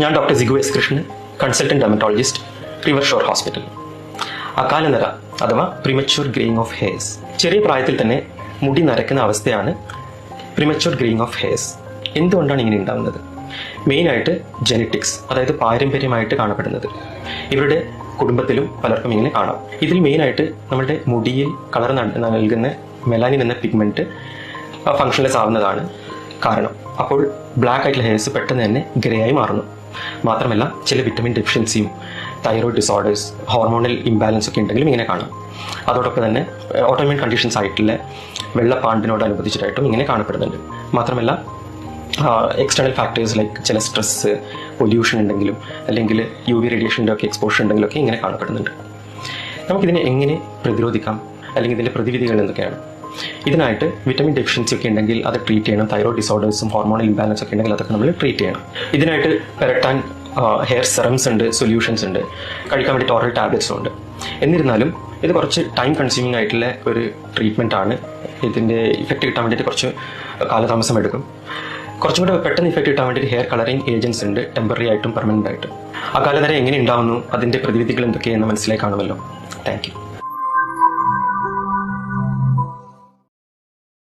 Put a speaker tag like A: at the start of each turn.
A: ഞാൻ doctor Sigu S Krishnan, consultant dermatologist, river shore hospital. അകാലനര അഥവാ പ്രിമച്യൂർ ഗ്രേയിങ് ഓഫ് ഹെയർസ്. ചെറിയ പ്രായത്തിൽ തന്നെ മുടി നരക്കുന്ന അവസ്ഥയാണ് പ്രിമച്യൂർ ഗ്രേയിങ് ഓഫ് ഹെയർസ്. എന്തുകൊണ്ടാണ് ഇങ്ങനെ ഉണ്ടാകുന്നത്? മെയിനായിട്ട് ജെനറ്റിക്സ്, അതായത് പാരമ്പര്യമായിട്ട് കാണപ്പെടുന്നത്. ഇവരുടെ കുടുംബത്തിലും പലർക്കും ഇങ്ങനെ കാണാം. ഇതിൽ മെയിനായിട്ട് നമ്മുടെ മുടിയിൽ കളർ നൽകുന്ന മെലാനിൻ എന്ന പിഗ്മെന്റ് ഫങ്ഷൻലെസ് ആവുന്നതാണ് കാരണം. അപ്പോൾ ബ്ലാക്ക് ആയിട്ടുള്ള ഹെയർസ് പെട്ടെന്ന് തന്നെ ഗ്രേ ആയി മാറുന്നു. മാത്രമല്ല ചില വിറ്റമിൻ ഡെഫിഷ്യൻസിയും തൈറോയ്ഡ് ഡിസോർഡേഴ്സ്, ഹോർമോണൽ ഇംബാലൻസ് ഒക്കെ ഉണ്ടെങ്കിലും ഇങ്ങനെ കാണാം. അതോടൊപ്പം തന്നെ ഓട്ടോഇമ്യൂൺ കണ്ടീഷൻസ് ആയിട്ടുള്ള വെള്ളപ്പാണ്ടിനോടനുബന്ധിച്ചിട്ടായിട്ടും ഇങ്ങനെ കാണപ്പെടുന്നുണ്ട്. മാത്രമല്ല എക്സ്റ്റേണൽ ഫാക്ടേഴ്സ് ലൈക്ക് ചില സ്ട്രെസ്, പൊല്യൂഷൻ ഉണ്ടെങ്കിലും അല്ലെങ്കിൽ UV റേഡിയേഷൻ്റെ ഒക്കെ എക്സ്പോഷർ ഉണ്ടെങ്കിലും ഒക്കെ ഇങ്ങനെ കാണപ്പെടുന്നുണ്ട്. നമുക്കിതിനെ എങ്ങനെ പ്രതിരോധിക്കാം, അല്ലെങ്കിൽ ഇതിൻ്റെ പ്രതിവിധികൾ എന്തൊക്കെയാണ്? ഇതിനായിട്ട് വിറ്റമിൻ ഡെഫിഷ്യൻസി ഒക്കെ ഉണ്ടെങ്കിൽ അത് ട്രീറ്റ് ചെയ്യണം. തൈറോയ്ഡ് ഡിസോർഡേഴ്സും ഹോർമോണൽ ഇംബാലൻസ് ഒക്കെ ഉണ്ടെങ്കിൽ അതൊക്കെ നമ്മൾ ട്രീറ്റ് ചെയ്യണം. ഇതിനായിട്ട് പെരട്ടാൻ ഹെയർ സെറംസ് ഉണ്ട്, സൊല്യൂഷൻസ് ഉണ്ട്, കഴിക്കാൻ വേണ്ടിയിട്ട് ഓറൽ ടാബ്ലറ്റ്സും ഉണ്ട്. എന്നിരുന്നാലും ഇത് കുറച്ച് ടൈം കൺസ്യൂമിങ് ആയിട്ടുള്ള ഒരു ട്രീറ്റ്മെൻ്റ് ആണ്. ഇതിൻ്റെ ഇഫക്റ്റ് കിട്ടാൻ വേണ്ടിയിട്ട് കുറച്ച് കാലതാമസം എടുക്കും. കുറച്ചും കൂടെ പെട്ടെന്ന് ഇഫക്റ്റ് കിട്ടാൻ വേണ്ടിയിട്ട് ഹെയർ കളറിങ് ഏജൻസ് ഉണ്ട്, ടെമ്പററി ആയിട്ടും പെർമനൻ്റ് ആയിട്ടും. അകാലനര എങ്ങനെ ഉണ്ടാവുന്നു, അതിൻ്റെ പ്രതിവിധികൾ എന്തൊക്കെയെന്ന് മനസ്സിലായി കാണുമല്ലോ. Thank you.